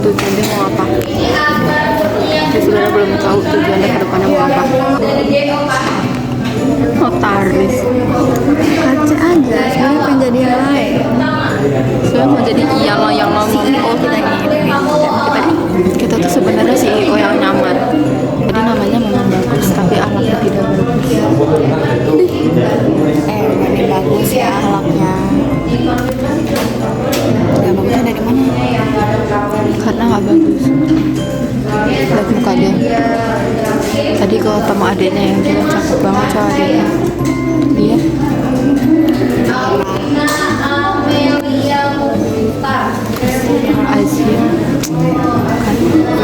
tujuan dia mau apa. Dia sebenarnya belum tahu tujuannya ke depannya mau apa. Notaris kaca aja, sebenarnya pengen jadi yang lain. Saya mau jadi Iyalah yang ngomong. Oh kita tuh sebenarnya CEO yang nyaman. Jadi namanya memang bagus, tapi akhlaknya tidak bagus. Emang bagus ya akhlaknya. Gak bagusnya dari mana? Karena gak bagus. Lihat muka dia. Tadi kalau ketemu adiknya yang dia cakep banget coy adiknya. Dia Azim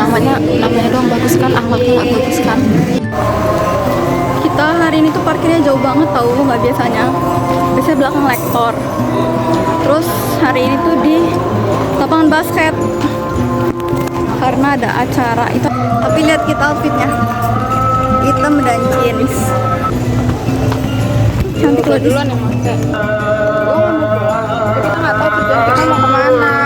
kan namanya doang bagus kan, akhlaknya nggak bagus kan. Kita hari ini tuh parkirnya jauh banget tau, nggak biasanya belakang lektor. Terus hari ini tuh di lapangan basket karena ada acara itu. Tapi lihat kita outfitnya, hitam dan jeans, cantik loh. Duluan yang pakai. Kita nggak tahu tujuan kita mau kemana.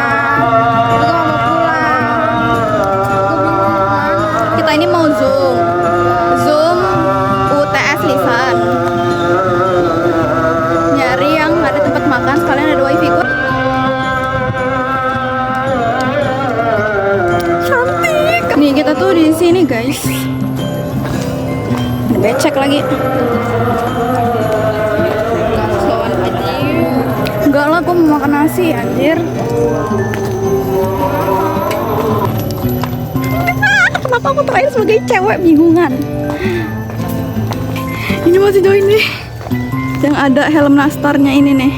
Kita ini mau zoom UTS lisan, nyari yang ada tempat makan sekalian ada wifi. Cantik. Nih kita tuh di sini guys. Ada becek lagi. Enggak lah, gue mau makan nasi anjir. Kenapa aku terakhir sebagai cewek bingungan. Ini masih jauh ini. Yang ada helm nastarnya ini nih.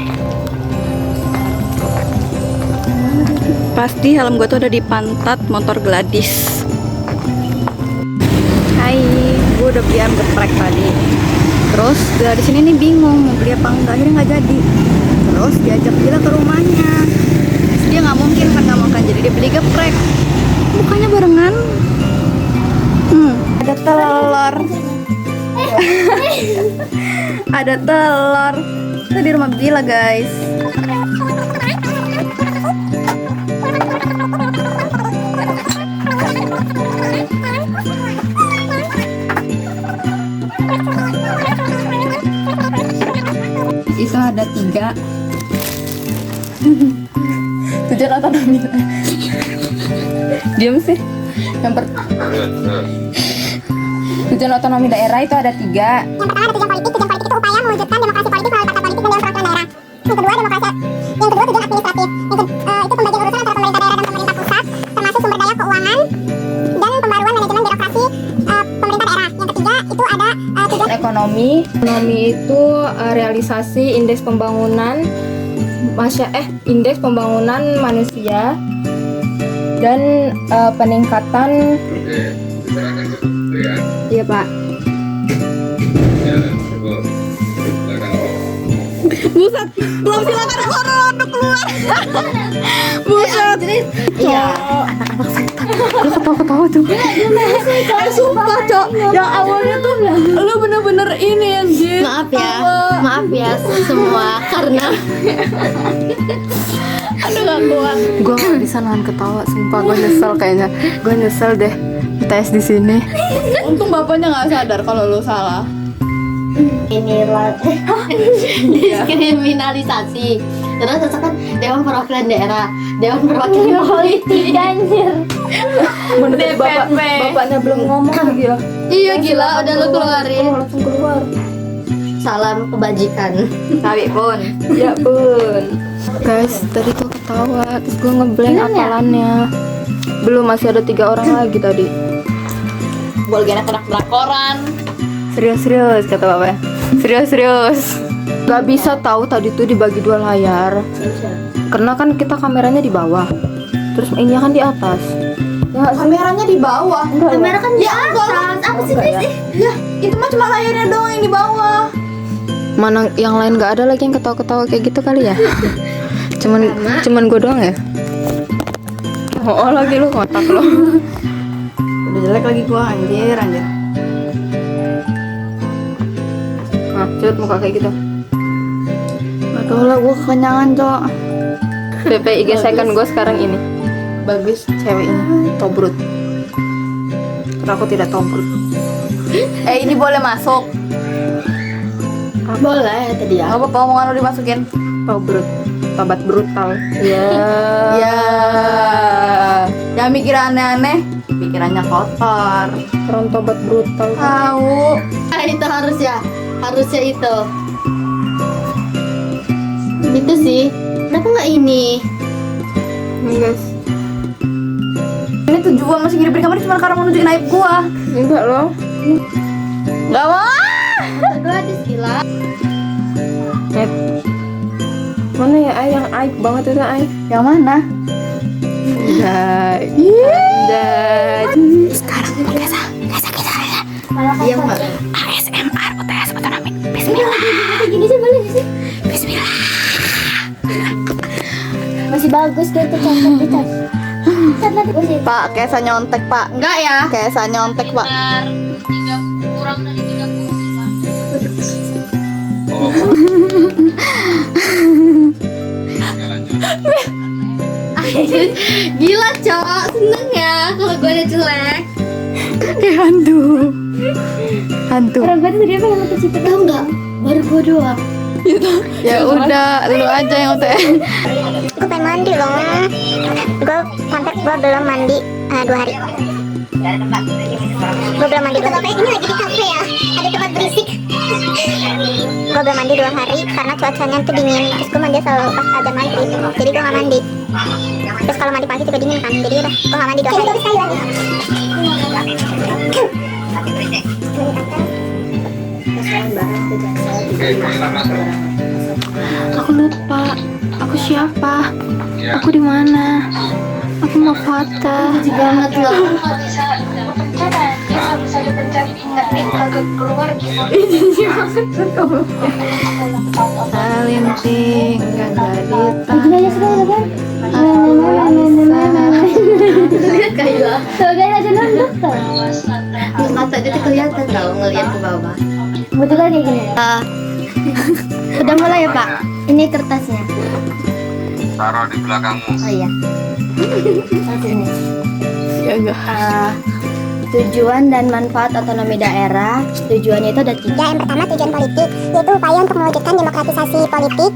Pasti helm gue tuh ada di pantat motor Gladys. Hai, gue udah beli ayam geprek tadi. Terus Gladys ini nih bingung mau beli apa enggak, akhirnya nggak jadi. Terus diajak Bila ke rumahnya. Terus dia nggak mungkin kan nggak makan, jadi dia beli geprek. Bukannya barengan. Ada telur. Ada telur. Kita di rumah Bila guys. Itu ada 3 tujuan otonomi. Diam sih. Tujuan otonomi daerah itu ada 3. Yang pertama ada tujuan politik. Tujuan politik itu upaya mewujudkan demokrasi politik melalui partai politik dan dewan perwakilan daerah. Yang kedua demokrasi. Yang kedua tujuan administratif. Itu pembagian urusan antara pemerintah daerah dan pemerintah pusat, termasuk sumber daya keuangan dan pembaruan manajemen birokrasi pemerintah daerah. Yang ketiga itu ada tujuan ekonomi. Ekonomi itu realisasi indeks pembangunan indeks pembangunan manusia dan peningkatan. Iya Pak. Buset, belum silakan keluar untuk keluar. Buset. Iya. Anak-anak setan. Lu ketawa-ketawa tuh. Sumpah, Cok. Yang awalnya tuh lu bener-bener ini anjir. Maaf ya semua karena aduh gak kuat. Gue gak bisa nahan ketawa, sumpah gue nyesel kayaknya. Gue nyesel deh tes di sini. Untung bapaknya nggak sadar kalau lu salah. inilah diskriminalisasi. Terus kan Dewan Perwakilan Daerah, Dewan Perwakilan Politik anjir. Menurut bapaknya belum ngomong gila. Iya gila, udah lu keluarin. Langsung keluar. Salam kebajikan. Tapi pun. Ya pun. Guys, tadi tuh ketawa, terus gue ngeblank hafalannya. Belum, masih ada 3 orang lagi tadi. Boleh anak drakoran. Serius kata bapaknya. Serius. Gak bisa tahu tadi tuh dibagi 2 layar. Karena kan kita kameranya di bawah, terus ini kan di atas. Ya, Kameranya di bawah. Kamera kan di atas. Apa sih sih? Ya, itu mah cuma layarnya doang yang di bawah. mana yang lain gak ada lagi yang ketawa-ketawa kayak gitu kali ya? cuman gue doang ya? Oh lagi lu kotak lo. Udah jelek lagi gua anjir. Nah, cut muka kayak gitu. Gak tau lah, gua kekenyangan cok. PP IG second gue sekarang ini. bagus cewek ini tobrut. Karena aku tidak tobrut. Ini boleh masuk. Boleh tadi ya. Apa omongan lu dimasukin? Tobrut, tobat brutal. Ya. Ya. Jangan mikir aneh-aneh, pikirannya kotor. Orang tobat brutal. Tahu. Itu harusnya itu. Itu sih. Kenapa nggak ini? Ini guys. Ini tujuan masih ngirim di kamar cuma karena mau nunjukin aib gua. Enggak loh. Enggak mau. Gadis gila. Mana ya Ay yang aib banget itu Ay? Yang mana? Dan sekarang Kesa Iya mbak. ASMR UTS otonomi. Bismillah. Gini sih boleh sih. Bismillah. Masih bagus gitu contoh. Pak, Kesa nyontek, Pak. Enggak ya. Kesa nyontek, Pak. Kurang dari 30. Gila cowok, seneng ya kalau gue ada jelek. Kayak hantu. Hantu. Orang gue tuh tadi apa yang mau kecipit? Tahu nggak? Baru gue doang. Ya udah, lu aja yang UTS. Gue pengen mandi loh. Gue belum mandi 2 hari. Gue belum mandi 2 hari. Ini lagi di kafe ya, ada tempat berisik. Gue belum mandi 2 hari karena cuacanya tuh dingin. Terus gue mandi selalu pas azan maghrib. Jadi gue gak mandi. Terus kalau mandi pagi juga dingin kan. Jadi udah, gue gak mandi 2 hari. Aku lupa. Aku siapa? Aku di mana? Aku mau foto. Banget loh. Salinting enggak jadi Lihat Kayla. Sebagai aja nunduk tuh. Mata dia tuh kelihatan tau ngeliat ke bawah. Kebetulan kayak gini. Udah mulai ya Pak? Ini kertasnya. Taruh di belakangmu. Oh iya. Sini. ya enggak. Tujuan dan manfaat otonomi daerah. Tujuannya itu ada 3. Yang pertama tujuan politik, yaitu upaya untuk mewujudkan demokratisasi politik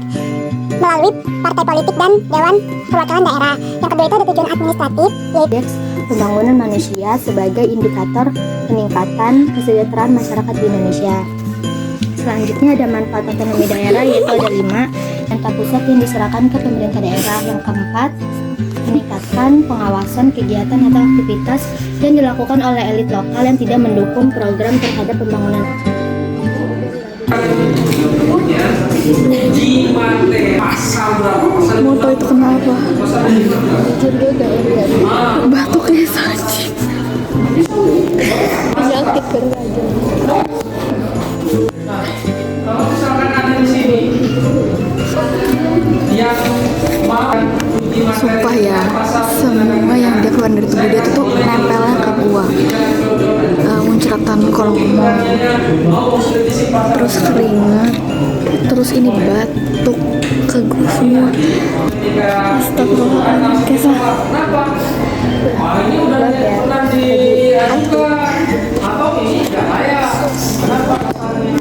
melalui partai politik dan dewan perwakilan daerah. Yang kedua itu ada tujuan administratif, yaitu pembangunan manusia sebagai indikator peningkatan kesejahteraan masyarakat di Indonesia. Selanjutnya ada manfaat otonomi daerah, yaitu ada 5. Pemerintah pusat yang diserahkan ke pemerintah daerah. Yang keempat, meningkatkan pengawasan kegiatan atau aktivitas yang dilakukan oleh elit lokal yang tidak mendukung program terhadap pembangunan. Moto itu kenapa? Batuknya saja. Penyakit berlaju. Kalau misalkan ada di sini yang makan Sumpah ya, semua yang dia keluar dari tubuh dia itu tuh nempelnya ke gua. Muncratan kalau ngomong, terus keringat, terus ini batuk ke gua semua. Astagfirullahaladzim, Kesa. ini udah pernah di atau ini enggak layak. Kenapa?